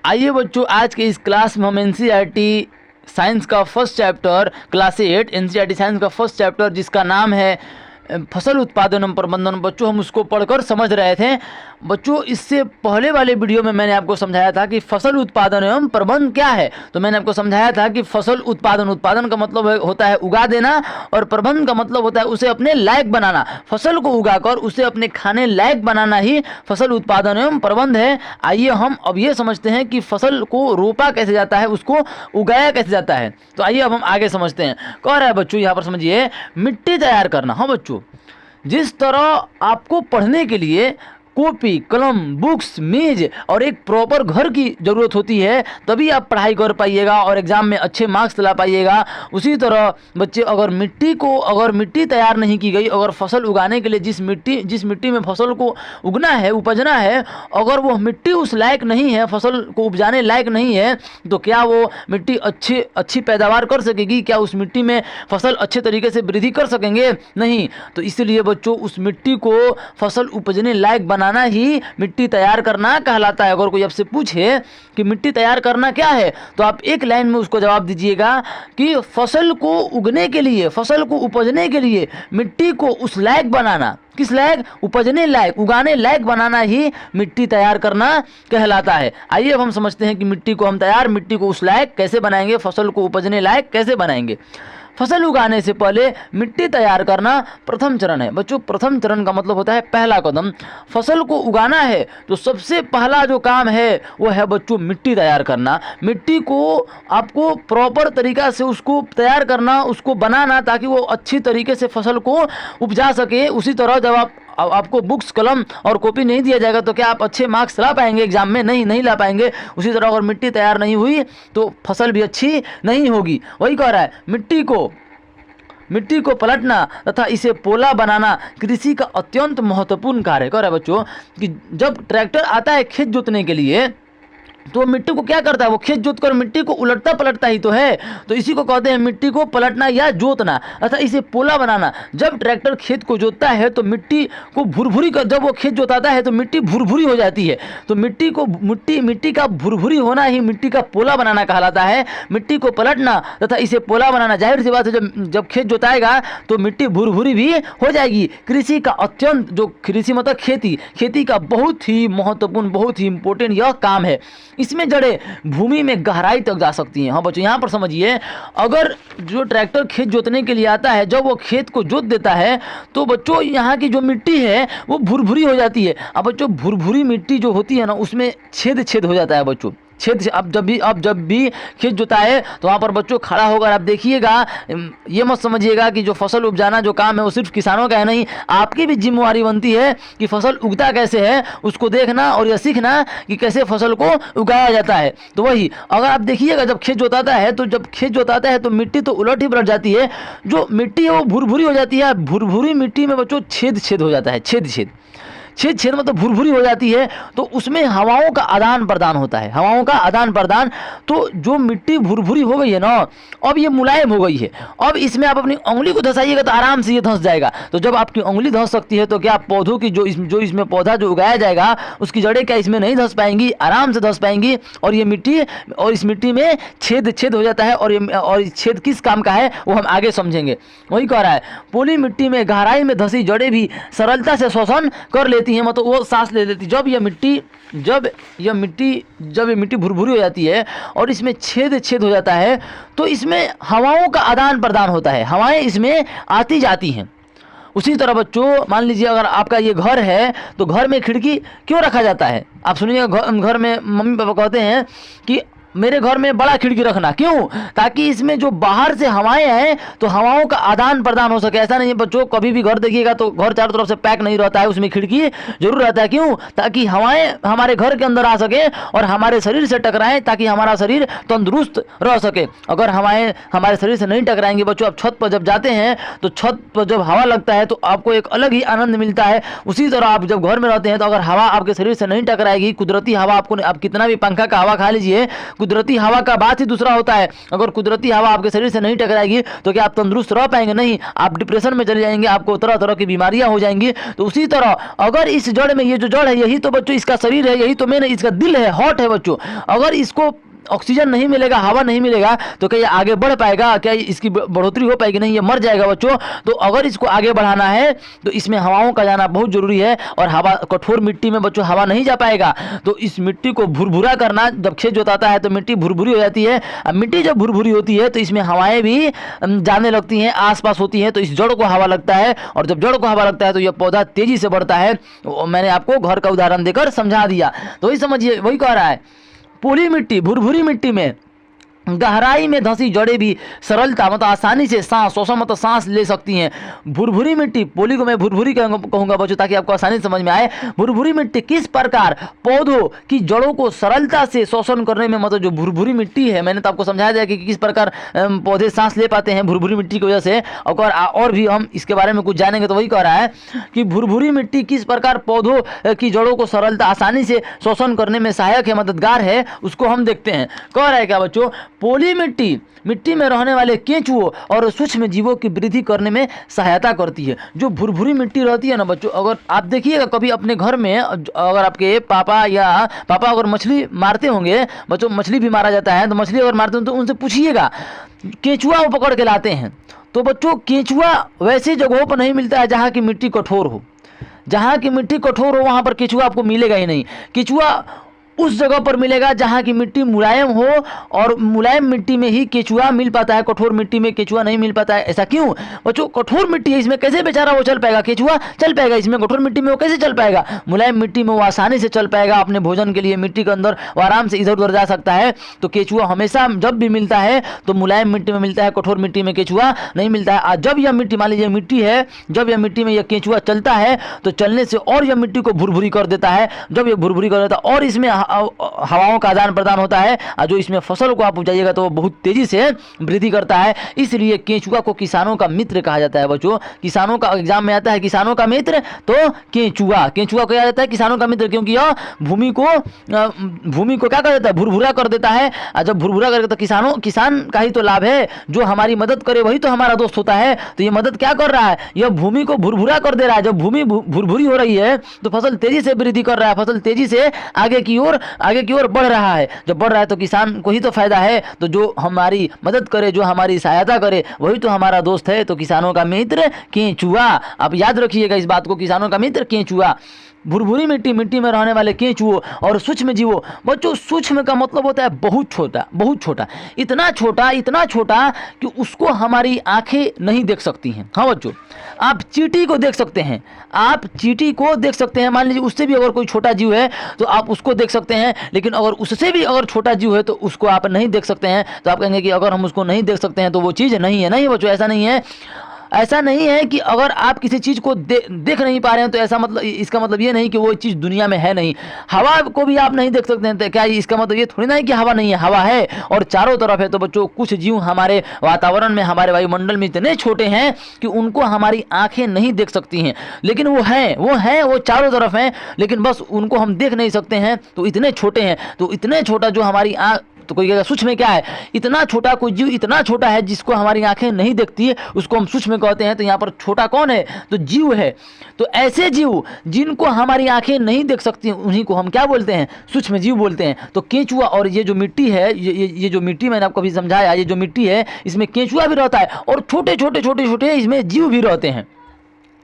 आइए बच्चों, आज के इस क्लास में हम एनसीईआरटी साइंस का first chapter class 8 NCERT science का फर्स्ट चैप्टर जिसका नाम है फसल उत्पादन एवं प्रबंधन, बच्चों हम उसको पढ़कर समझ रहे थे। बच्चों इससे पहले वाले वीडियो में मैंने आपको समझाया था कि फसल उत्पादन एवं प्रबंधन क्या है। तो मैंने आपको समझाया था कि फसल उत्पादन का मतलब होता है उगा देना, और प्रबंधन का मतलब होता है उसे अपने लायक बनाना। फसल को उगाकर उसे अपने खाने लायक बनाना ही फसल उत्पादन एवं प्रबंधन है। आइए हम अब ये समझते हैं कि फसल को रोपा कैसे जाता है, उसको उगाया कैसे जाता है। तो आइए अब हम आगे समझते हैं। कह रहा है बच्चों यहाँ पर समझिए, मिट्टी तैयार करना। हाँ बच्चों, जिस तरह आपको पढ़ने के लिए कॉपी, कलम, बुक्स, मेज और एक प्रॉपर घर की ज़रूरत होती है, तभी आप पढ़ाई कर पाइएगा और एग्ज़ाम में अच्छे मार्क्स ला पाइएगा। उसी तरह बच्चे अगर मिट्टी तैयार नहीं की गई, अगर फसल उगाने के लिए जिस मिट्टी में फसल को उगना है, उपजना है, अगर वो मिट्टी उस लायक नहीं है, फसल को उपजाने लायक नहीं है, तो क्या वो मिट्टी अच्छी पैदावार कर सकेगी? क्या उस मिट्टी में फसल अच्छे तरीके से वृद्धि कर सकेंगे? नहीं। तो इसलिए बच्चों उस मिट्टी को फसल उपजने लायक बनाना ही मिट्टी तैयार करना कहलाता है। अगर कोई आपसे पूछे कि मिट्टी तैयार करना क्या है, तो आप एक लाइन में उसको जवाब दीजिएगा कि फसल को उगने के लिए, फसल को उपजने के लिए मिट्टी को उस लायक बनाना। किस लायक? उपजने लायक, उगाने लायक बनाना ही मिट्टी तैयार करना कहलाता है। आइए अब हम समझते हैं कि मिट्टी को उस लायक कैसे बनाएंगे, फसल को उपजने लायक कैसे बनाएंगे। फसल उगाने से पहले मिट्टी तैयार करना प्रथम चरण है। बच्चों प्रथम चरण का मतलब होता है पहला कदम। फसल को उगाना है तो सबसे पहला जो काम है वो है बच्चों मिट्टी तैयार करना। मिट्टी को आपको प्रॉपर तरीका से उसको तैयार करना, उसको बनाना, ताकि वो अच्छी तरीके से फसल को उपजा सके। उसी तरह जब आपको बुक्स, कलम और कॉपी नहीं दिया जाएगा तो क्या आप अच्छे मार्क्स ला पाएंगे एग्जाम में? नहीं ला पाएंगे। उसी तरह अगर मिट्टी तैयार नहीं हुई तो फसल भी अच्छी नहीं होगी। वही कह रहा है, मिट्टी को पलटना तथा इसे पोला बनाना कृषि का अत्यंत महत्वपूर्ण कार्य। कह रहा है बच्चों कि जब ट्रैक्टर आता है खेत जोतने के लिए, तो मिट्टी को क्या करता है? वो खेत जोत कर मिट्टी को उलटता पलटता ही तो है। तो इसी को कहते हैं मिट्टी को पलटना या जोतना, अर्थात इसे पोला बनाना। जब ट्रैक्टर खेत को जोतता है तो मिट्टी को भुरभुरी कर, जब वो खेत जोताता है तो मिट्टी भुरभुरी हो जाती है। तो मिट्टी का भुरभुरी होना ही मिट्टी का पोला बनाना कहलाता है। मिट्टी को पलटना तथा इसे पोला बनाना, जाहिर सी बात है जब खेत जोताएगा तो मिट्टी भुरभुरी भी हो जाएगी। कृषि का अत्यंत, जो कृषि मतलब खेती का बहुत ही महत्वपूर्ण, बहुत ही इंपॉर्टेंट यह काम है। इसमें जड़ें भूमि में गहराई तक जा सकती हैं। हाँ बच्चों यहाँ पर समझिए, अगर जो ट्रैक्टर खेत जोतने के लिए आता है, जब वो खेत को जोत देता है तो बच्चों यहाँ की जो मिट्टी है वो भुरभुरी हो जाती है। अब बच्चों भुरभुरी मिट्टी जो होती है ना, उसमें छेद हो जाता है बच्चों। छेद अब जब भी खेत जोताए तो वहाँ पर बच्चों खड़ा होकर आप देखिएगा। ये मत समझिएगा कि जो फसल उपजाना जो काम है वो सिर्फ किसानों का है, नहीं, आपकी भी जिम्मेवारी बनती है कि फसल उगता कैसे है उसको देखना और यह सीखना कि कैसे फसल को उगाया जाता है। तो वही अगर आप देखिएगा, जब खेत जोताता है तो मिट्टी तो उलट ही पलट जाती है। जो मिट्टी है वो भुरभुरी हो जाती है। भुरभुरी मिट्टी में बच्चों छेद हो जाता है। छेद मतलब भुरभुरी हो जाती है। तो उसमें हवाओं का आदान प्रदान होता है, तो जो मिट्टी भुरभुरी हो गई है ना, अब ये मुलायम हो गई है। अब इसमें आप अपनी उंगली को धंसाइएगा तो आराम से ये धंस जाएगा। तो जब आपकी उंगली धंस सकती है तो क्या पौधों की जो इसमें पौधा जो उगाया जाएगा उसकी जड़ें क्या इसमें नहीं धंस पाएंगी? आराम से धंस पाएंगी। और इस मिट्टी में छेद हो जाता है। और छेद किस काम का है वो हम आगे समझेंगे। वही कह रहा है, पोली मिट्टी में गहराई में धंसी जड़ें भी सरलता से श्वसन कर लेती हैं, मतलब वो सांस ले लेती। जब ये मिट्टी भुरभुरी हो जाती है और इसमें छेद हो जाता है तो इसमें हवाओं का आदान प्रदान होता है, हवाएं इसमें आती जाती हैं। उसी तरह बच्चों मान लीजिए अगर आपका ये घर है तो घर में खिड़की क्यों रखा जाता है? आप सुनिए, घर में मम्मी पापा कहते हैं कि मेरे घर में बड़ा खिड़की रखना। क्यों? ताकि इसमें जो बाहर से हवाएं हैं तो हवाओं का आदान प्रदान हो सके। ऐसा नहीं है बच्चों, कभी भी घर देखिएगा तो घर चारों तरफ से पैक नहीं रहता है, उसमें खिड़की जरूर रहता है। क्यों? ताकि हवाएं हमारे घर के अंदर आ सके और हमारे शरीर से टकराएं, ताकि हमारा शरीर तंदुरुस्त रह सके। अगर हवाएं हमारे शरीर से नहीं टकराएंगी बच्चों, आप छत पर जब जाते हैं तो छत पर जब हवा लगता है तो आपको एक अलग ही आनंद मिलता है। उसी तरह आप जब घर में रहते हैं तो अगर हवा आपके शरीर से नहीं टकराएगी, कुदरती हवा, आप कितना भी पंखा का हवा खा लीजिए, कुदरती हवा का बात ही दूसरा होता है। अगर कुदरती हवा आपके शरीर से नहीं टकराएगी तो क्या आप तंदुरुस्त रह पाएंगे? नहीं, आप डिप्रेशन में चले जाएंगे, आपको तरह तरह की बीमारियां हो जाएंगी। तो उसी तरह अगर इस जड़ में, ये जो जड़ है यही तो बच्चों इसका शरीर है, यही तो मेन इसका दिल है, हार्ट है बच्चों। अगर इसको ऑक्सीजन नहीं मिलेगा, हवा नहीं मिलेगा तो क्या ये आगे बढ़ पाएगा? क्या इसकी बढ़ोतरी हो पाएगी? नहीं, ये मर जाएगा बच्चों। तो अगर इसको आगे बढ़ाना है तो इसमें हवाओं का जाना बहुत जरूरी है। और हवा, कठोर मिट्टी में बच्चों हवा नहीं जा पाएगा। तो इस मिट्टी को भुरभुरा करना, जब खेत जोताता है तो मिट्टी भुरभुरी हो जाती है। अब मिट्टी जब भुरभुरी होती है तो इसमें हवाएं भी जाने लगती हैं, आसपास होती हैं, तो इस जड़ को हवा लगता है। और जब जड़ को हवा लगता है तो यह पौधा तेजी से बढ़ता है। मैंने आपको घर का उदाहरण देकर समझा दिया, तो वही समझिए, वही कह रहा है। पोली मिट्टी, भुरभुरी मिट्टी में गहराई में धंसी जड़ें भी सरलता मतलब आसानी से सांस, शोषण मतलब सांस ले सकती हैं। भुरभुरी मिट्टी, पोली को मैं भुरभुरी कहूंगा बच्चों ताकि आपको आसानी से समझ में आए। भुरभुरी मिट्टी किस प्रकार पौधों की जड़ों को सरलता से शोषण करने में, मतलब जो भुरभुरी मिट्टी है, मैंने तो आपको समझाया दिया कि किस प्रकार पौधे सांस ले पाते हैं भुरभुरी मिट्टी की वजह से। और भी हम इसके बारे में कुछ जानेंगे। तो वही कह रहा है कि भुरभुरी मिट्टी किस प्रकार पौधों की जड़ों को सरलता, आसानी से शोषण करने में सहायक है, मददगार है, उसको हम देखते हैं। कह रहा है क्या बच्चों? पोली मिट्टी में रहने वाले केंचुओं और सूक्ष्म जीवों की वृद्धि करने में सहायता करती है। जो भुरभुरी मिट्टी रहती है ना बच्चों, अगर आप देखिएगा कभी अपने घर में, अगर आपके पापा अगर मछली मारते होंगे बच्चों, मछली भी मारा जाता है, तो मछली अगर मारते हो तो उनसे पूछिएगा, केंचुआ वो पकड़ के लाते हैं। तो बच्चों केंचुआ वैसी जगहों पर नहीं मिलता है जहाँ की मिट्टी कठोर हो। जहाँ की मिट्टी कठोर हो वहाँ पर केंचुआ आपको मिलेगा ही नहीं। केंचुआ उस जगह पर मिलेगा जहाँ की मिट्टी मुलायम हो, और मुलायम मिट्टी में ही केंचुआ मिल पाता है, कठोर मिट्टी में केंचुआ नहीं मिल पाता है। ऐसा क्यों बच्चों? कठोर मिट्टी है, इसमें कैसे बेचारा वो चल पाएगा? केंचुआ चल पाएगा इसमें? कठोर मिट्टी में वो कैसे चल पाएगा? मुलायम मिट्टी में वो आसानी से चल पाएगा। अपने भोजन के लिए मिट्टी के अंदर वो आराम से इधर उधर जा सकता है। तो केंचुआ हमेशा जब भी मिलता है तो मुलायम मिट्टी में मिलता है, कठोर मिट्टी में केंचुआ नहीं मिलता है। जब यह मिट्टी, मान लीजिए मिट्टी है, जब यह मिट्टी में यह केंचुआ चलता है तो चलने से और यह मिट्टी को भुरभुरी कर देता है। जब यह भुरभुरी कर देता है और इसमें हवाओं का आदान प्रदान होता है, जो इसमें फसल को आप उपजाइएगा तो वो बहुत तेजी से वृद्धि करता है। इसलिए केंचुआ को किसानों का मित्र कहा जाता है बच्चों। किसानों का एग्जाम में आता है किसानों का मित्र, तो केंचुआ कहा जाता है किसानों का मित्र, क्योंकि यह भूमि को क्या कर देता है? भुरभुरा कर देता है। और जब भुरभुरा करके तो किसान का ही तो लाभ है, जो हमारी मदद करे वही तो हमारा दोस्त होता है। तो ये मदद क्या कर रहा है? यह भूमि को भुरभुरा कर दे रहा है। जब भूमि भुरभुरी हो रही है तो फसल तेजी से वृद्धि कर रहा है, फसल तेजी से आगे की ओर बढ़ रहा है। जब बढ़ रहा है तो किसान को ही तो फायदा है। तो जो हमारी मदद करे, जो हमारी सहायता करे वही तो हमारा दोस्त है। तो किसानों का मित्र केंचुआ, आप याद रखिएगा इस बात को, किसानों का मित्र केंचुआ। भुरभुरी मिट्टी में रहने वाले केंचुओं और सूक्ष्म जीवों। बच्चों सूक्ष्म का मतलब होता है बहुत छोटा, इतना छोटा कि उसको हमारी आंखें नहीं देख सकती हैं। हाँ बच्चों, आप चींटी को देख सकते हैं, मान लीजिए उससे भी अगर कोई छोटा जीव है तो आप उसको देख सकते हैं, लेकिन अगर उससे भी अगर छोटा जीव है तो उसको आप नहीं देख सकते हैं। तो आप कहेंगे कि अगर हम उसको नहीं देख सकते हैं तो वो चीज़ नहीं है। नहीं बच्चों, ऐसा नहीं है कि अगर आप किसी चीज़ को देख नहीं पा रहे हैं तो ऐसा मतलब, इसका मतलब ये नहीं कि वो चीज़ दुनिया में है नहीं। हवा को भी आप नहीं देख सकते हैं, तो क्या इसका मतलब ये थोड़ी ना है कि हवा नहीं है? हवा है और चारों तरफ है। तो बच्चों कुछ जीव हमारे वातावरण में, हमारे वायुमंडल में इतने छोटे हैं कि उनको हमारी आंखें नहीं देख सकती हैं, लेकिन वो चारों तरफ हैं, लेकिन बस उनको हम देख नहीं सकते हैं। तो इतने छोटे हैं, तो इतने छोटा जो हमारी तो कोई कहेगा सूक्ष्म में क्या है? इतना छोटा कोई जीव इतना छोटा है जिसको हमारी आंखें नहीं देखती है, उसको हम सूक्ष्म कहते हैं। तो यहाँ पर छोटा कौन है? तो जीव है। तो ऐसे जीव जिनको हमारी आंखें नहीं देख सकती हैं उन्हीं को हम क्या बोलते हैं? सूक्ष्म जीव बोलते हैं। तो केंचुआ और ये जो मिट्टी है, ये जो मिट्टी मैंने आपको अभी समझाया, ये जो मिट्टी है इसमें केंचुआ भी रहता है और छोटे इसमें जीव भी रहते हैं।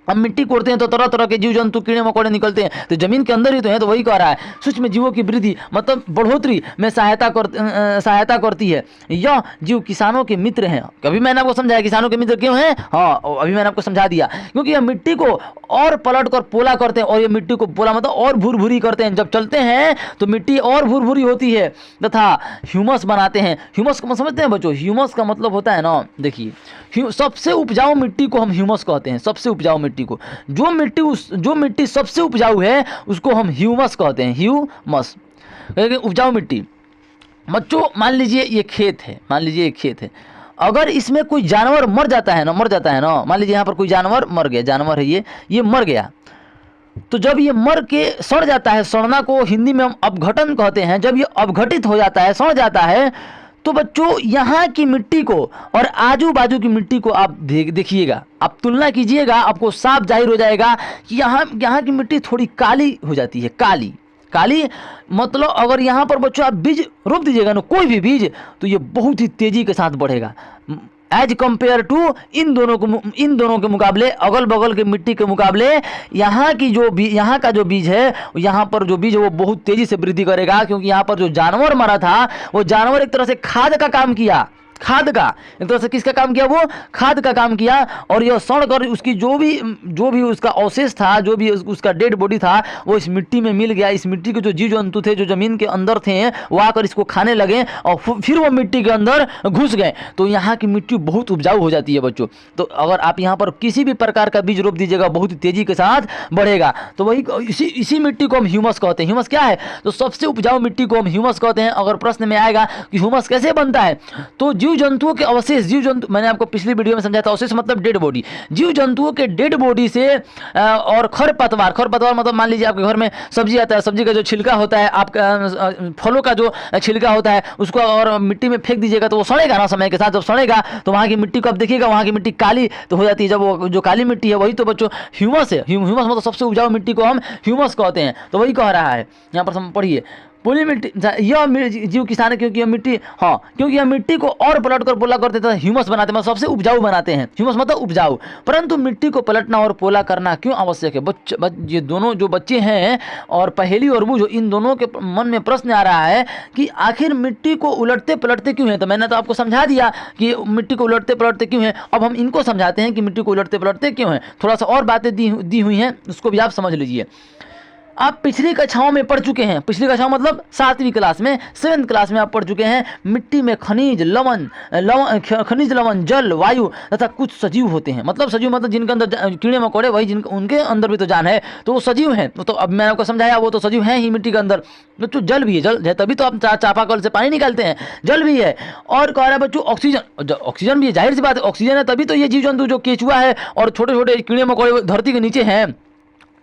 हम मिट्टी कोड़ते हैं तो तरह तरह के जीव जंतु, कीड़े मकोड़े निकलते हैं, तो जमीन के अंदर ही तो है। तो वही कह रहा है सूक्ष्म जीवों की वृद्धि मतलब बढ़ोतरी में सहायता करती है। यह जीव किसानों के मित्र हैं। कभी मैंने आपको समझाया किसानों के मित्र क्यों हैं? हाँ, अभी मैंने आपको समझा दिया, क्योंकि यह मिट्टी को और पलट कर पोला करते हैं, और ये मिट्टी को पोला मतलब और भुरभुरी करते हैं। जब चलते हैं तो मिट्टी और भुरभुरी होती है तथा ह्यूमस बनाते हैं। ह्यूमस को समझते हैं बच्चों? ह्यूमस का मतलब होता है ना, देखिए सबसे उपजाऊ मिट्टी को हम ह्यूमस कहते हैं। सबसे उपजाऊ मिट्टी को, जो मिट्टी सबसे उपजाऊ है उसको हम ह्यूमस कहते हैं। ह्यूमस उपजाऊ मिट्टी। बच्चों मान लीजिए ये खेत है, अगर इसमें कोई जानवर मर जाता है ना, मान लीजिए यहाँ पर कोई जानवर मर गया, जानवर है ये मर गया, तो जब ये मर के सड़ जाता है, सड़ना को हिंदी में हम अपघटन कहते हैं, जब ये अपघटित हो जाता है, सड़ जाता है, तो बच्चों यहाँ की मिट्टी को और आजू बाजू की मिट्टी को आप देखिएगा, आप तुलना कीजिएगा, आपको साफ जाहिर हो जाएगा कि यहाँ की मिट्टी थोड़ी काली हो जाती है। काली काली मतलब अगर यहाँ पर बच्चों आप बीज रोप दीजिएगा ना, कोई भी बीज, तो ये बहुत ही तेजी के साथ बढ़ेगा एज कंपेयर टू इन दोनों के मुकाबले, अगल बगल के मिट्टी के मुकाबले यहाँ का जो बीज है, यहाँ पर जो बीज है वो बहुत तेजी से वृद्धि करेगा, क्योंकि यहाँ पर जो जानवर मरा था वो जानवर एक तरह से खाद का काम किया, खाद का एक तरह से किसका काम किया, वो खाद का काम किया। और यह सड़ कर उसकी जो भी उसका अवशेष था, जो भी उसका डेड बॉडी था, वो इस मिट्टी में मिल गया। इस मिट्टी के जो जीव जंतु थे जो जमीन के अंदर थे वो आकर इसको खाने लगे और फिर वो मिट्टी के अंदर घुस गए, तो यहाँ की मिट्टी बहुत उपजाऊ हो जाती है बच्चों। तो अगर आप यहाँ पर किसी भी प्रकार का बीज रोप दीजिएगा बहुत तेजी के साथ बढ़ेगा। तो वही इसी मिट्टी को हम ह्यूमस कहते हैं। ह्यूमस क्या है, तो सबसे उपजाऊ मिट्टी को हम ह्यूमस कहते हैं। अगर प्रश्न में आएगा कि ह्यूमस कैसे बनता है, तो जीव जंतुओं के अवशेष, जीव जंतु मैंने आपको पिछली वीडियो में समझाया था, अवशेष मतलब डेड बॉडी, जीव जंतुओं के डेड बॉडी से और खरपतवार मतलब मान लीजिए आपके घर में सब्जी आता है, सब्जी का जो छिलका होता है, आपका फलों का जो छिलका होता है, उसको और मिट्टी में फेंक दीजिएगा तो वो सड़ेगा ना, समय के साथ जब सड़ेगा तो वहाँ की मिट्टी को आप देखिएगा, वहाँ की मिट्टी काली तो हो जाती है। जब वो जो काली मिट्टी है वही तो बच्चों ह्यूमस है। ह्यूमस मतलब सबसे उपजाऊ मिट्टी को हम ह्यूमस कहते हैं। तो वही कह रहा है यहाँ पर, पढ़िए, पूरी मिट्टी यह जीव किसान है क्योंकि यह मिट्टी, हाँ, क्योंकि यह मिट्टी को और पलट कर पोला करते थे, ह्यूमस बनाते हैं, मतलब सबसे उपजाऊ बनाते हैं। ह्यूमस मतलब उपजाऊ। परंतु मिट्टी को पलटना और पोला करना क्यों आवश्यक है? ये दोनों जो बच्चे हैं और पहेली और बूझो, इन दोनों के मन में प्रश्न आ रहा है कि आखिर मिट्टी को उलटते पलटते क्यों है। तो मैंने तो आपको समझा दिया कि मिट्टी को उलटते पलटते क्यों है। अब हम इनको समझाते हैं कि मिट्टी को उलटते पलटते क्यों है। थोड़ा सा और बातें दी हुई हैं, उसको भी आप समझ लीजिए। आप पिछली कक्षाओं में पढ़ चुके हैं, पिछली कक्षाओं मतलब 7वीं क्लास में, 7th क्लास में आप पढ़ चुके हैं, मिट्टी में खनिज लवण जल वायु तथा कुछ सजीव होते हैं। मतलब सजीव मतलब जिनके अंदर कीड़े मकोड़े, वही उनके अंदर भी तो जान है, तो वो सजीव हैं। तो अब मैंने आपको समझाया वो तो सजीव हैं ही मिट्टी के अंदर। तो जल भी है, जल है तभी तो आप चापाकल से पानी निकालते हैं, जल भी है। और कह रहा है बच्चों ऑक्सीजन भी है, जाहिर सी बात है ऑक्सीजन है तभी तो ये जीव जंतु जो केचुआ है और छोटे छोटे कीड़े मकोड़े धरती के नीचे हैं।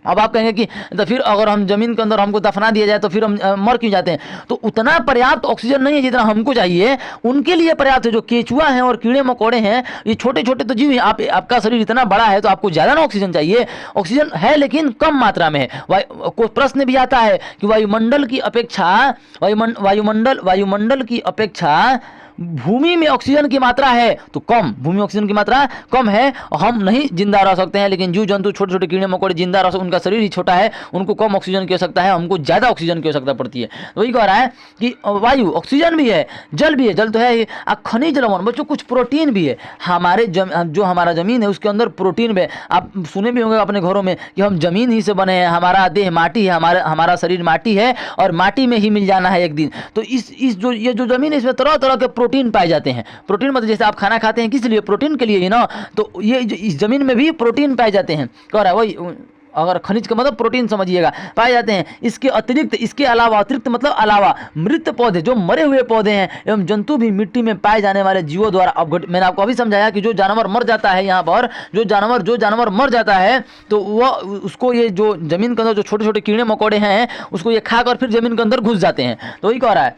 अब आप कहेंगे कि तो फिर अगर हम जमीन के अंदर हमको दफना दिया जाए तो फिर हम मर क्यों जाते हैं? तो उतना पर्याप्त ऑक्सीजन नहीं है जितना हमको चाहिए, उनके लिए पर्याप्त है। जो केचुआ हैं और कीड़े मकोड़े हैं, ये छोटे छोटे तो जीव हैं। आपका शरीर इतना बड़ा है तो आपको ज़्यादा ना ऑक्सीजन चाहिए, ऑक्सीजन है लेकिन कम मात्रा में है। कोई प्रश्न भी आता है कि वायुमंडल की अपेक्षा भूमि में ऑक्सीजन की मात्रा है तो कम, भूमि में ऑक्सीजन की मात्रा कम है, हम नहीं जिंदा रह सकते हैं। लेकिन जीव जंतु छोटे छोटे कीड़े मकोड़े जिंदा रह सकते, उनका शरीर ही छोटा है, उनको कम ऑक्सीजन की आवश्यकता है, हमको ज़्यादा ऑक्सीजन की आवश्यकता पड़ती है। तो वही कह रहा है कि वायु, ऑक्सीजन भी है, जल भी है, जल तो है ही, खनिज लवण बच्चों, कुछ प्रोटीन भी है। जो हमारा ज़मीन है उसके अंदर प्रोटीन भी है। आप सुने भी होंगे अपने घरों में कि हम ज़मीन ही से बने हैं, हमारा देह माटी है, हमारा शरीर माटी है और माटी में ही मिल जाना है एक दिन। तो ये जो ज़मीन है इसमें तरह तरह के प्रोटीन पाए जाते हैं। प्रोटीन मतलब जैसे आप खाना खाते हैं किस लिए? प्रोटीन के लिए ही ना। तो ये इस जमीन में भी प्रोटीन पाए जाते हैं। कह रहा है वही, अगर खनिज का मतलब प्रोटीन समझिएगा, पाए जाते हैं। इसके अतिरिक्त, इसके अलावा, अतिरिक्त मतलब अलावा, मृत पौधे, जो मरे हुए पौधे हैं एवं जंतु भी मिट्टी में पाए जाने वाले जीवों द्वारा अपघटित। मैंने आपको अभी समझाया कि जो जानवर मर जाता है, यहाँ पर जो जानवर मर जाता है तो वह उसको ये जो जमीन के अंदर जो छोटे छोटे कीड़े मकोड़े हैं उसको ये खाकर फिर जमीन के अंदर घुस जाते हैं। तो वही कह रहा है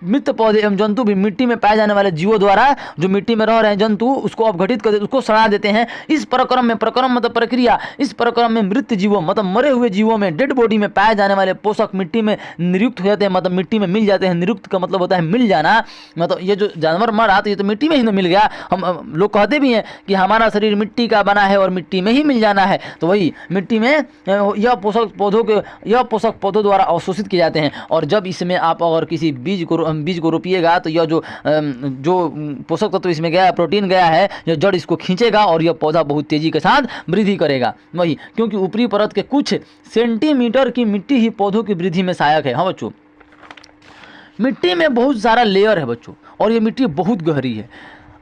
मृत पौधे एवं जंतु भी मिट्टी में पाए जाने वाले जीवों द्वारा, जो मिट्टी में रह रहे हैं जंतु, उसको अपघटित कर देते, उसको सड़ा देते हैं। इस प्रक्रम में, प्रक्रम मतलब प्रक्रिया, इस प्रक्रम में मृत जीवों मतलब मरे हुए जीवों में, डेड बॉडी में पाए जाने वाले पोषक मिट्टी में नियुक्त हो जाते हैं, मतलब मिट्टी में मिल जाते हैं। नियुक्त का मतलब होता है मिल जाना, मतलब ये जो जानवर मर रहा तो ये तो मिट्टी में ही मिल गया। हम लोग कहते भी हैं कि हमारा शरीर मिट्टी का बना है और मिट्टी में ही मिल जाना है। तो वही मिट्टी में यह पोषक पौधों द्वारा अवशोषित किए जाते हैं। और जब इसमें आप अगर किसी बीज को रोपिएगा तो यह जो पोषक तत्व इसमें गया, प्रोटीन गया है, यह जड़ इसको खींचेगा और यह पौधा बहुत तेजी के साथ वृद्धि करेगा। वही, क्योंकि ऊपरी परत के कुछ सेंटीमीटर की मिट्टी ही पौधों की वृद्धि में सहायक है। हाँ बच्चों, मिट्टी में बहुत सारा लेयर है बच्चों, और ये मिट्टी बहुत गहरी है।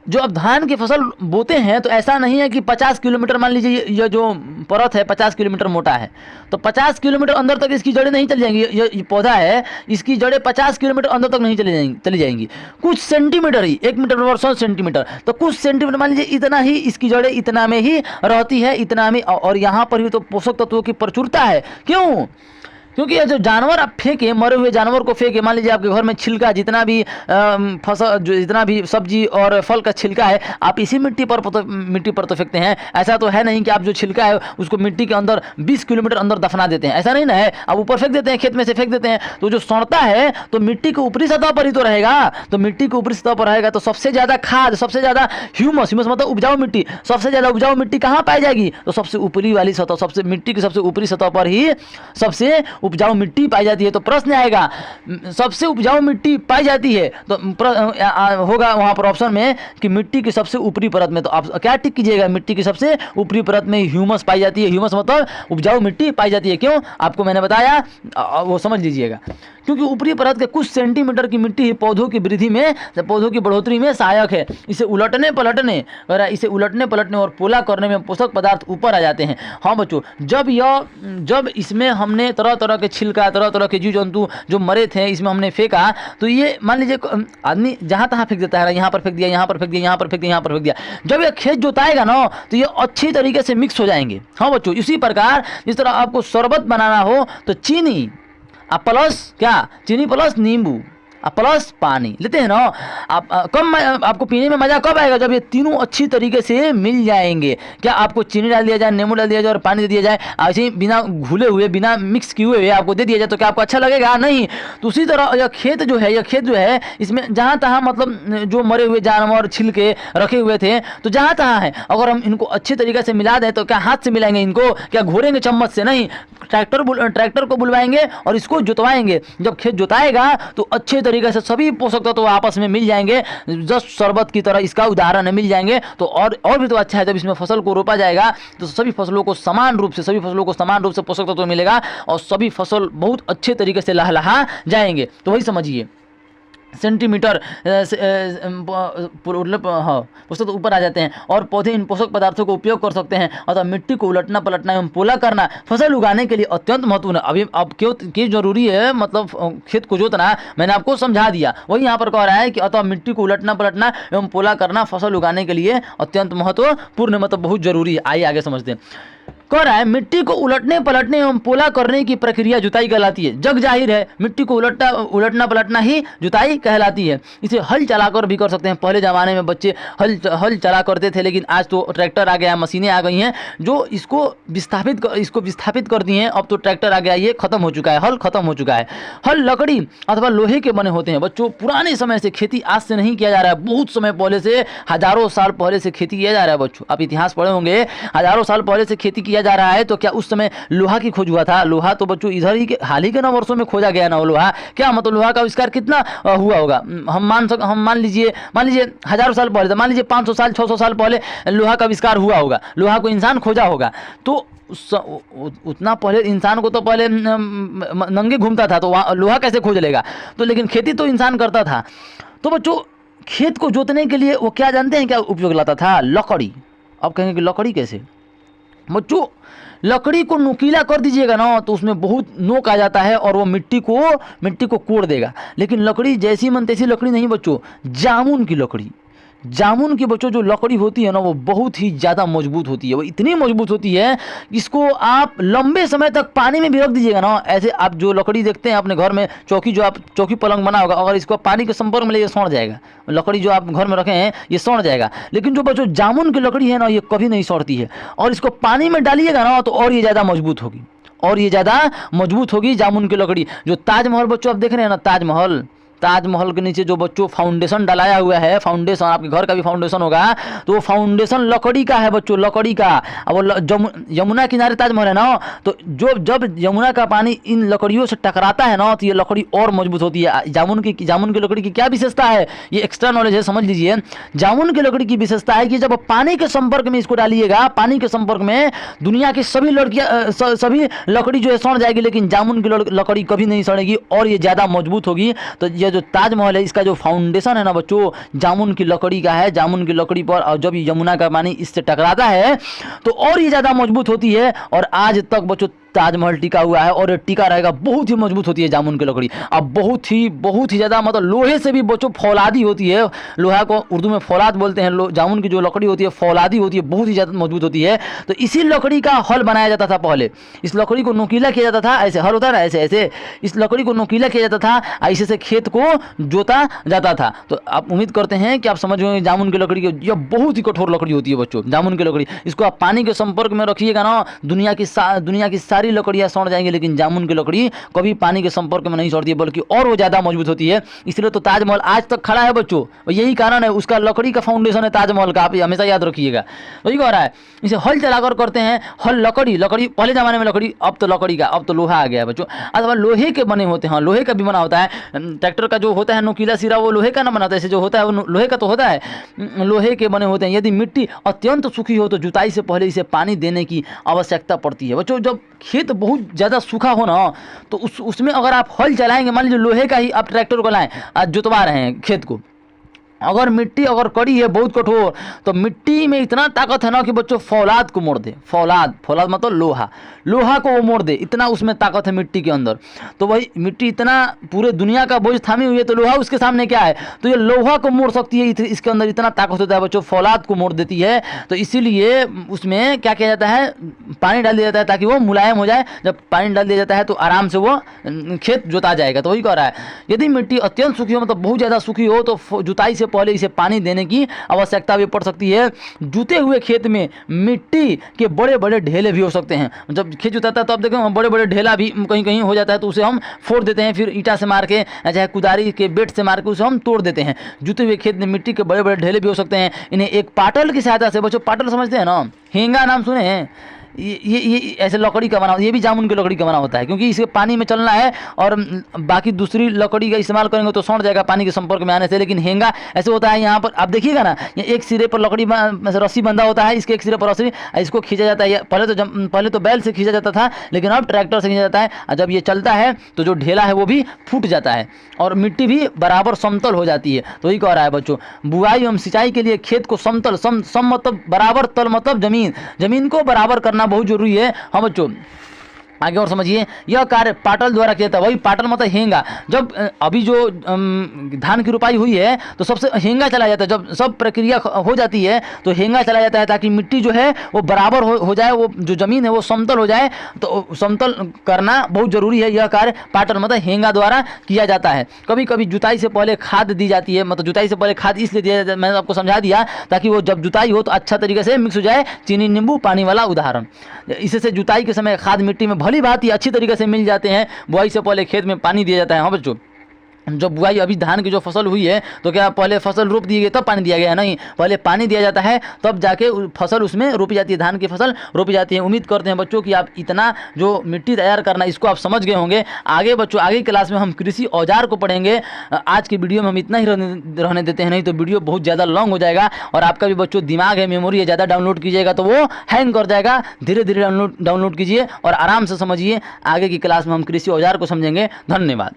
जो अब धान की फसल बोते हैं तो ऐसा नहीं है कि 50 किलोमीटर, मान लीजिए ये जो परत है 50 किलोमीटर मोटा है, तो 50 किलोमीटर अंदर तक इसकी जड़ें नहीं चली जाएंगी। ये पौधा है, इसकी जड़ें 50 किलोमीटर अंदर तक नहीं चली जाएंगी, कुछ सेंटीमीटर ही, 1 मीटर और 100 सेंटीमीटर, तो कुछ सेंटीमीटर मान लीजिए इतना ही इसकी जड़ें इतना में ही रहती है, इतना में। और यहाँ पर भी तो पोषक तत्वों की प्रचुरता है। क्यों? क्योंकि ये जो जानवर आप फेंके, मरे हुए जानवर को फेंके, मान लीजिए आपके घर में छिलका जितना भी फसल, जो जितना भी सब्जी और फल का छिलका है, आप इसी मिट्टी पर तो फेंकते हैं। ऐसा तो है नहीं कि आप जो छिलका है उसको मिट्टी के अंदर 20 किलोमीटर अंदर दफना देते हैं, ऐसा नहीं ना है। आप ऊपर फेंक देते हैं, खेत में से फेंक देते हैं, तो जो सड़ता है तो मिट्टी के ऊपरी सतह पर ही तो रहेगा। तो मिट्टी के ऊपरी सतह पर रहेगा तो सबसे ज़्यादा खाद, सबसे ज़्यादा ह्यूमस मतलब उपजाऊ मिट्टी, सबसे ज़्यादा उपजाऊ मिट्टी कहाँ पाई जाएगी? तो सबसे ऊपरी वाली सतह, सबसे मिट्टी की सबसे ऊपरी सतह पर ही सबसे उपजाऊ मिट्टी पाई जाती है। तो प्रश्न आएगा सबसे उपजाऊ मिट्टी पाई जाती है, तो होगा वहां पर ऑप्शन में कि मिट्टी की सबसे ऊपरी परत में। तो आप क्या टिक कीजिएगा? मिट्टी की सबसे ऊपरी परत में ह्यूमस पाई जाती है। ह्यूमस मतलब उपजाऊ मिट्टी पाई जाती है। क्यों? आपको मैंने बताया, वो समझ लीजिएगा। क्योंकि ऊपरी परत के कुछ सेंटीमीटर की मिट्टी ही पौधों की वृद्धि में, पौधों की बढ़ोतरी में सहायक है। इसे उलटने पलटने और पोला करने में पोषक पदार्थ ऊपर आ जाते हैं। हाँ बच्चों, जब इसमें हमने तरह तरह के छिलका, तरह तरह के जीव जंतु जो मरे थे इसमें हमने फेंका, तो ये मान लीजिए आदमी जहाँ तहाँ फेंक देता है, यहाँ पर फेंक दिया, यहाँ पर फेंक दिया, यहाँ पर फेंक दिया, यहाँ पर फेंक दिया। जब ये खेत जोताएगा ना तो ये अच्छी तरीके से मिक्स हो जाएंगे। हाँ बच्चों, इसी प्रकार जिस तरह आपको शरबत बनाना हो तो चीनी प्लस क्या, चीनी प्लस नींबू प्लस पानी लेते हैं ना आप, आपको पीने में मज़ा कब आएगा? जब ये तीनों अच्छी तरीके से मिल जाएंगे। क्या आपको चीनी डाल दिया जाए, नींबू डाल दिया जाए और पानी दे दिया जाए, ऐसे ही बिना घुले हुए, बिना मिक्स किए हुए आपको दे दिया जाए, तो क्या आपको अच्छा लगेगा? नहीं। तो उसी तरह यह खेत जो है इसमें जहाँ तहाँ मतलब जो मरे हुए जानवर छिलके रखे हुए थे तो जहाँ तहाँ है, अगर हम इनको अच्छी तरीके से मिला दें तो क्या हाथ से मिलाएंगे इनको? क्या घोरेंगे चम्मच से? नहीं, ट्रैक्टर को बुलवाएंगे और इसको जुतवाएंगे। जब खेत जुताएगा तो अच्छे तरीके से सभी पोषक तत्व तो आपस में मिल जाएंगे, जस्ट शरबत की तरह इसका उदाहरण मिल जाएंगे। तो और भी तो अच्छा है, जब इसमें फसल को रोपा जाएगा तो सभी फसलों को समान रूप से पोषक तत्व मिलेगा और सभी फसल बहुत अच्छे तरीके से लहलहा जाएंगे। तो वही समझिए, सेंटीमीटर पोषक ऊपर आ जाते हैं और पौधे इन पोषक पदार्थों को उपयोग कर सकते हैं। अतः मिट्टी को उलटना पलटना एवं पोला करना फसल उगाने के लिए अत्यंत महत्वपूर्ण है। अभी अब क्यों जरूरी है, मतलब खेत को जोतना मैंने आपको समझा दिया। वही यहाँ पर कह रहा है कि अतः मिट्टी को उलटना पलटना एवं पोला करना फसल उगाने के लिए अत्यंत महत्वपूर्ण, मतलब बहुत जरूरी है। आइए आगे समझते हैं। कह रहा है मिट्टी को उलटने पलटने एवं पोला करने की प्रक्रिया जुताई कहलाती है। जग जाहिर है मिट्टी को उलटना पलटना ही जुताई कहलाती है। इसे हल चलाकर भी कर सकते हैं। पहले ज़माने में बच्चे हल चला करते थे, लेकिन आज तो ट्रैक्टर आ गया, मशीनें आ गई हैं जो इसको विस्थापित कर दी हैं। अब तो ट्रैक्टर आ गया, ये खत्म हो चुका है, हल खत्म हो चुका है। हल लकड़ी अथवा लोहे के बने होते हैं। बच्चों, पुराने समय से खेती आज से नहीं किया जा रहा है, बहुत समय पहले से, हजारों साल पहले से खेती किया जा रहा है। बच्चों, आप इतिहास पढ़े होंगे, हजारों साल पहले से खेती किया जा रहा है। तो क्या उस समय लोहा की खोज हुआ था? लोहा तो बच्चों इधर ही हाल ही के 9 वर्षों में खोजा गया ना वो लोहा। क्या मतलब लोहा का आविष्कार कितना हुआ होगा? हम मान लीजिए हजारों साल पहले, मान लीजिए 500 साल 600 साल पहले लोहा का आविष्कार हुआ होगा। लोहा को इंसान खोजा होगा। तो उतना पहले इंसान को तो पहले नंगे घूमता था, तो लोहा कैसे खोज लेगा? तो लेकिन खेती तो इंसान करता था। तो बच्चों, खेत को जोतने के लिए वो क्या जानते हैं क्या उपयोग लाता था? लकड़ी। अब कहेंगे कि लकड़ी कैसे? बच्चों, लकड़ी को नुकीला कर दीजिएगा ना तो उसमें बहुत नोक आ जाता है और वो मिट्टी को कोड़ देगा। लेकिन लकड़ी जैसी मन तैसी लकड़ी नहीं बच्चों, जामुन की बच्चों जो लकड़ी होती है ना वो बहुत ही ज़्यादा मजबूत होती है। वो इतनी मजबूत होती है, इसको आप लंबे समय तक पानी में भी रख दीजिएगा ना। ऐसे आप जो लकड़ी देखते हैं अपने घर में, चौकी पलंग बना होगा, अगर इसको पानी के संपर्क में ले सड़ जाएगा। लकड़ी जो आप घर में रखे हैं ये सड़ जाएगा। लेकिन जो बच्चों जामुन की लकड़ी है ना, ये कभी नहीं सड़ती है। और इसको पानी में डालिएगा ना तो और ये ज़्यादा मजबूत होगी, जामुन की लकड़ी। जो ताजमहल बच्चों आप देख रहे हैं ना, ताजमहल के नीचे जो बच्चों फाउंडेशन डलाया हुआ है, फाउंडेशन आपके घर का भी फाउंडेशन होगा, तो वो फाउंडेशन लकड़ी का है बच्चों, लकड़ी का। अब यमुना किनारे ताजमहल है ना, तो जब यमुना का पानी इन लकड़ियों से टकराता है ना तो ये लकड़ी और मजबूत होती है। जामुन की लकड़ी की क्या विशेषता है, ये एक्स्ट्रा नॉलेज है, समझ लीजिए। जामुन की लकड़ी की विशेषता है कि जब पानी के संपर्क में इसको डालिएगा, पानी के संपर्क में दुनिया की सभी लकड़ी जो है सड़ जाएगी, लेकिन जामुन की लकड़ी कभी नहीं सड़ेगी और ये ज़्यादा मजबूत होगी। तो यह जो ताजमहल है इसका जो फाउंडेशन है ना बच्चों, जामुन की लकड़ी का है। जामुन की लकड़ी पर और जब यमुना का पानी इससे टकराता है तो और ही ज़्यादा मजबूत होती है, और आज तक बच्चों ताजमहल टिका हुआ है और टिका रहेगा। बहुत ही मजबूत होती है जामुन की लकड़ी। अब बहुत ही ज़्यादा मतलब लोहे से भी बच्चों फौलादी होती है। लोहा को उर्दू में फौलाद बोलते हैं। जामुन की जो लकड़ी होती है फौलादी होती है, बहुत ही ज़्यादा मजबूत होती है। तो इसी लकड़ी का हल बनाया जाता था पहले। इस लकड़ी को नोकीला किया जाता था, ऐसे हल होता है ना, ऐसे ऐसे इस लकड़ी को नोकीला किया जाता था, ऐसे से खेत को जोता जाता था। तो आप उम्मीद करते हैं कि आप समझ गए जामुन की लकड़ी की यह बहुत ही कठोर लकड़ी होती है बच्चों, जामुन की लकड़ी। इसको आप पानी के संपर्क में रखिएगा ना, दुनिया की सारी लकड़ियाँ सड़ जाएंगी, लेकिन जामुन की लकड़ी कभी पानी के संपर्क में नहीं सड़ती है, बल्कि और वो ज़्यादा मजबूत होती है। इसलिए तो ताजमहल आज तक खड़ा है बच्चों, यही कारण है, उसका लकड़ी का फाउंडेशन है ताजमहल का। आप हमेशा याद रखिएगा। वही कह रहा है, इसे हल चलाकर करते हैं। हल लकड़ी पहले ज़माने में लकड़ी, अब तो लकड़ी का, अब तो लोहा आ गया है बच्चों। अथवा लोहे के बने होते हैं, लोहे का भी बना होता है। ट्रैक्टर का जो होता है नोकीला सिरा वो लोहे का ना बनाता है, ऐसे जो होता है वो लोहे का तो होता है, लोहे के बने होते हैं। यदि मिट्टी अत्यंत सूखी हो तो जुताई से पहले इसे पानी देने की आवश्यकता पड़ती है बच्चों। जब खेत बहुत ज़्यादा सूखा हो ना तो उसमें अगर आप हल चलाएंगे, मान लीजिए लोहे का ही आप ट्रैक्टर को लाएं, आज जुतवा रहे हैं खेत को, अगर मिट्टी अगर कड़ी है बहुत कठोर, तो मिट्टी में इतना ताकत है ना कि बच्चों फौलाद को मोड़ दे। फौलाद मतलब लोहा को वो मोड़ दे, इतना उसमें ताकत है मिट्टी के अंदर। तो वही मिट्टी इतना पूरे दुनिया का बोझ थामी हुई है, तो लोहा उसके सामने क्या है, तो ये लोहा को मोड़ सकती है। इसके अंदर इतना ताकत होता है बच्चों, फौलाद को मोड़ देती है। तो इसीलिए उसमें क्या किया जाता है, पानी डाल दिया जाता है ताकि वो मुलायम हो जाए। जब पानी डाल दिया जाता है तो आराम से वो खेत जोता जाएगा। तो वही कह रहा है, यदि मिट्टी अत्यंत सूखी हो, मतलब बहुत ज़्यादा सूखी हो, तो जुताई से पहले इसे पानी देने की आवश्यकता भी पड़ सकती है। जुते हुए खेत में मिट्टी के बड़े बड़े ढेले भी हो सकते हैं। जब खेत जुताता है तो आप देखें बड़े बड़े ढेला भी कहीं कहीं हो जाता है, तो उसे हम फोड़ देते हैं, फिर ईंटा से मार के चाहे कुदारी के बेट से मार के उसे हम तोड़ देते हैं। जुते हुए खेत में मिट्टी के बड़े बड़े ढेले भी हो सकते हैं। इन्हें एक पाटल की सहायता से, बच्चों पाटल समझते हैं ना, हेंगा नाम सुने हैं, ये ऐसे लकड़ी का बना, ये भी जामुन की लकड़ी का बना होता है, क्योंकि इसे पानी में चलना है और बाकी दूसरी लकड़ी का इस्तेमाल करेंगे तो सड़ जाएगा पानी के संपर्क में आने से। लेकिन हेंगा ऐसे होता है, यहाँ पर आप देखिएगा ना, ये एक सिरे पर लकड़ी रस्सी बंधा होता है, इसके एक सिरे पर रस्सी, इसको खींचा जाता है। पहले तो बैल से खींचा जाता था, लेकिन अब ट्रैक्टर से खींचा जाता है। और जब ये चलता है तो जो ढेला है वो भी फूट जाता है और मिट्टी भी बराबर समतल हो जाती है। तो यही कह रहा है बच्चों, बुआई एवं सिंचाई के लिए खेत को समतल सम मतलब बराबर, तल मतलब जमीन को बराबर करना बहुत जरूरी है। हाँ बच्चों, आगे और समझिए, यह कार्य पाटल द्वारा किया जाता है। वही पाटल मतलब हेंगा। जब अभी जो धान की रुपाई हुई है तो सबसे हेंगा चला जाता है। जब सब प्रक्रिया हो जाती है तो हेंगा चला जाता है, ताकि मिट्टी जो है वो बराबर हो जाए, वो जो ज़मीन है वो समतल हो जाए। तो समतल करना बहुत ज़रूरी है। यह कार्य पाटल मतलब हेंगा द्वारा किया जाता है। कभी कभी जुताई से पहले खाद दी जाती है। मतलब जुताई से पहले खाद इसलिए दिया जाता है, मैंने आपको समझा दिया, ताकि वो जब जुताई हो तो अच्छा तरीके से मिक्स हो जाए। चीनी नींबू पानी वाला उदाहरण। इससे जुताई के समय खाद मिट्टी में भली भांति अच्छी तरीके से मिल जाते हैं। बुआई से पहले खेत में पानी दिया जाता है। हाँ बच्चों, जब बुआई अभी धान की जो फसल हुई है तो क्या पहले फसल रोप दी गई तब पानी दिया गया? नहीं, पहले पानी दिया जाता है तब जाके फसल उसमें रोपी जाती है, धान की फसल रोपी जाती है। उम्मीद करते हैं बच्चों कि आप इतना जो मिट्टी तैयार करना इसको आप समझ गए होंगे। आगे बच्चों, आगे क्लास में हम कृषि औजार को पढ़ेंगे। आज की वीडियो में हम इतना ही रहने देते हैं, नहीं तो वीडियो बहुत ज़्यादा लॉन्ग हो जाएगा और आपका भी बच्चों दिमाग है, मेमोरी है, ज़्यादा डाउनलोड कीजिएगा तो वो हैंग कर जाएगा। धीरे धीरे डाउनलोड कीजिए और आराम से समझिए। आगे की क्लास में हम कृषि औजार को समझेंगे। धन्यवाद।